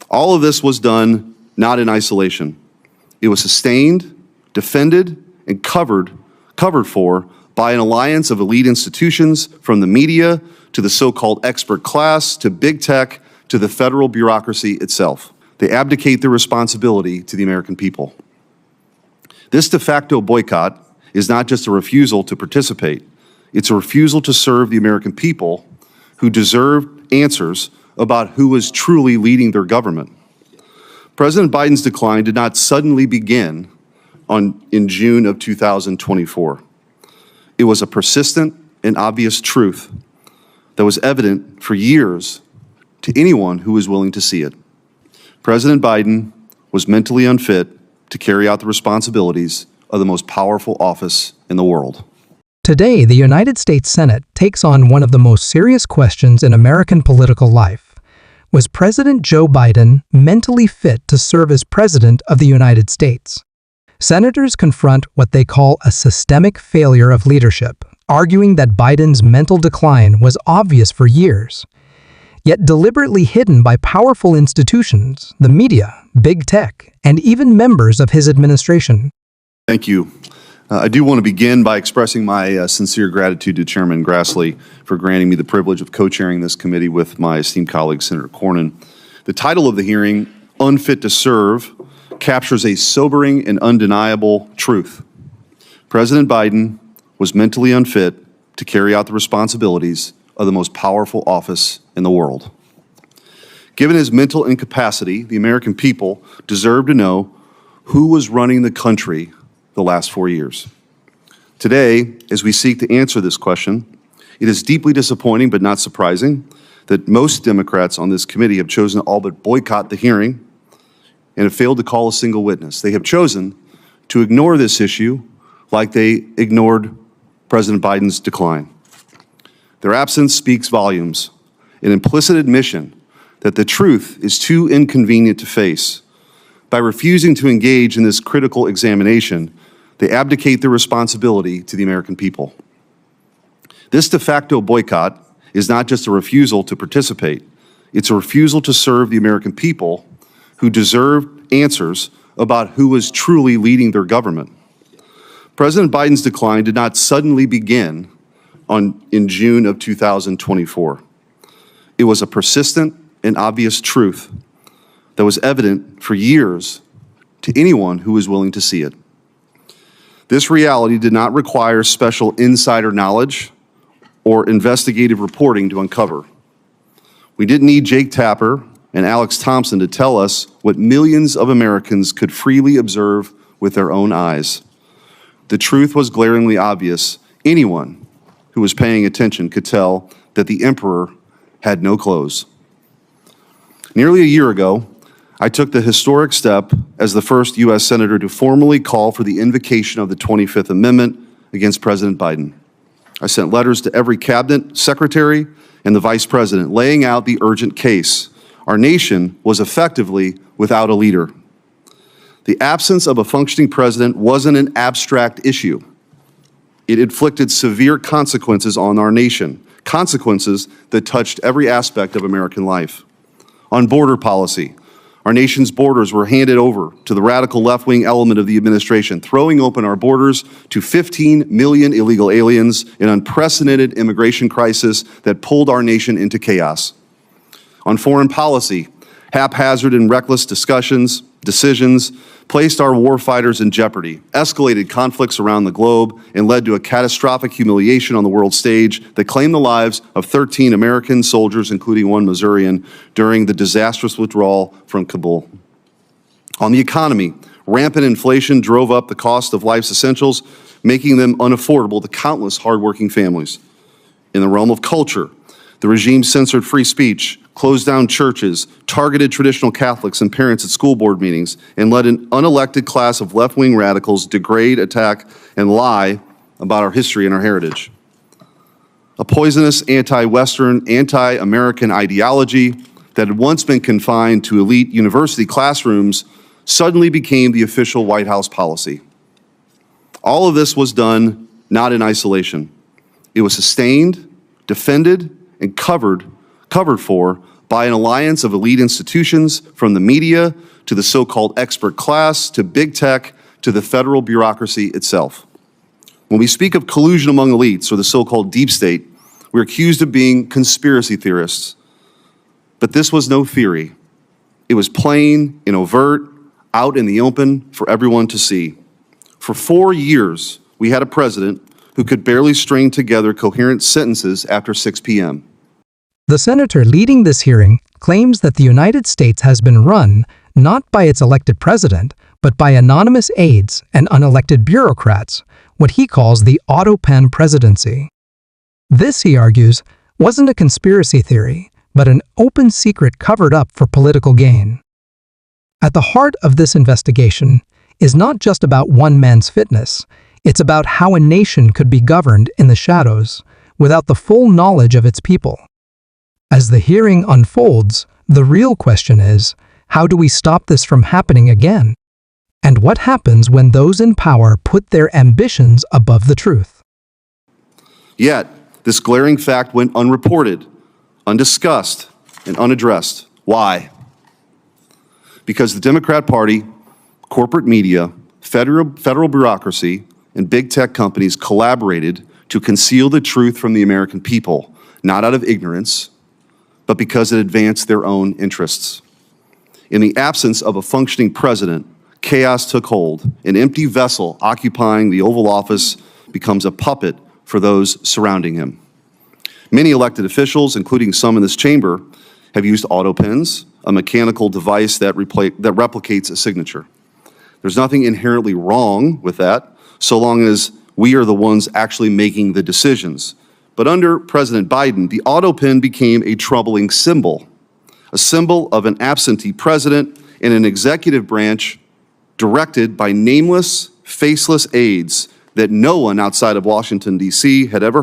All of this was done not in isolation. It was sustained, defended, and covered for by an alliance of elite institutions, from the media to the so-called expert class to big tech to the federal bureaucracy itself. They abdicate their responsibility to the American people. This de facto boycott is not just a refusal to participate, it's a refusal to serve the American people who deserve answers about who is truly leading their government. President Biden's decline did not suddenly begin in June of 2024. It was a persistent and obvious truth that was evident for years to anyone who was willing to see it. President Biden was mentally unfit to carry out the responsibilities of the most powerful office in the world. Today, the United States Senate takes on one of the most serious questions in American political life. Was President Joe Biden mentally fit to serve as President of the United States? Senators confront what they call a systemic failure of leadership, arguing that Biden's mental decline was obvious for years, yet deliberately hidden by powerful institutions, the media, big tech, and even members of his administration. Thank you. I do want to begin by expressing my sincere gratitude to Chairman Grassley for granting me the privilege of co-chairing this committee with my esteemed colleague, Senator Cornyn. The title of the hearing, Unfit to Serve, captures a sobering and undeniable truth. President Biden was mentally unfit to carry out the responsibilities of the most powerful office in the world. Given his mental incapacity, the American people deserve to know who was running the country the last 4 years. Today, as we seek to answer this question, it is deeply disappointing but not surprising that most Democrats on this committee have chosen to all but boycott the hearing and have failed to call a single witness. They have chosen to ignore this issue like they ignored President Biden's decline. Their absence speaks volumes, an implicit admission that the truth is too inconvenient to face. By refusing to engage in this critical examination, they abdicate their responsibility to the American people. This de facto boycott is not just a refusal to participate, it's a refusal to serve the American people who deserve answers about who is truly leading their government. President Biden's decline did not suddenly begin in June of 2024. It was a persistent and obvious truth that was evident for years to anyone who was willing to see it. This reality did not require special insider knowledge or investigative reporting to uncover. We didn't need Jake Tapper and Alex Thompson to tell us what millions of Americans could freely observe with their own eyes. The truth was glaringly obvious. Anyone who was paying attention could tell that the emperor had no clothes. Nearly a year ago, I took the historic step as the first U.S. Senator to formally call for the invocation of the 25th Amendment against President Biden. I sent letters to every cabinet secretary and the vice president laying out the urgent case. Our nation was effectively without a leader. The absence of a functioning president wasn't an abstract issue. It inflicted severe consequences on our nation, consequences that touched every aspect of American life. On border policy, our nation's borders were handed over to the radical left-wing element of the administration, throwing open our borders to 15 million illegal aliens, an unprecedented immigration crisis that pulled our nation into chaos. On foreign policy, haphazard and reckless decisions placed our warfighters in jeopardy, escalated conflicts around the globe, and led to a catastrophic humiliation on the world stage that claimed the lives of 13 American soldiers, including one Missourian, during the disastrous withdrawal from Kabul. On the economy, rampant inflation drove up the cost of life's essentials, making them unaffordable to countless hardworking families. In the realm of culture, the regime censored free speech, closed down churches, targeted traditional Catholics and parents at school board meetings, and let an unelected class of left-wing radicals degrade, attack, and lie about our history and our heritage. A poisonous anti-Western, anti-American ideology that had once been confined to elite university classrooms suddenly became the official White House policy. All of this was done not in isolation. It was sustained, defended, and covered for by an alliance of elite institutions, from the media to the so-called expert class to big tech to the federal bureaucracy itself. When we speak of collusion among elites or the so-called deep state, we're accused of being conspiracy theorists. But this was no theory. It was plain and overt, out in the open for everyone to see. For 4 years, we had a president who could barely string together coherent sentences after 6 p.m. The senator leading this hearing claims that the United States has been run not by its elected president, but by anonymous aides and unelected bureaucrats, what he calls the Autopen presidency. This, he argues, wasn't a conspiracy theory, but an open secret covered up for political gain. At the heart of this investigation is not just about one man's fitness, it's about how a nation could be governed in the shadows, without the full knowledge of its people. As the hearing unfolds, the real question is, how do we stop this from happening again? And what happens when those in power put their ambitions above the truth? Yet, this glaring fact went unreported, undiscussed, and unaddressed. Why? Because the Democrat Party, corporate media, federal bureaucracy, and big tech companies collaborated to conceal the truth from the American people, not out of ignorance, but because it advanced their own interests. In the absence of a functioning president, chaos took hold. An empty vessel occupying the Oval Office becomes a puppet for those surrounding him. Many elected officials, including some in this chamber, have used autopens, a mechanical device that replicates a signature. There's nothing inherently wrong with that, so long as we are the ones actually making the decisions. But under President Biden, the Autopen became a troubling symbol, a symbol of an absentee president and an executive branch directed by nameless, faceless aides that no one outside of Washington, D.C. had ever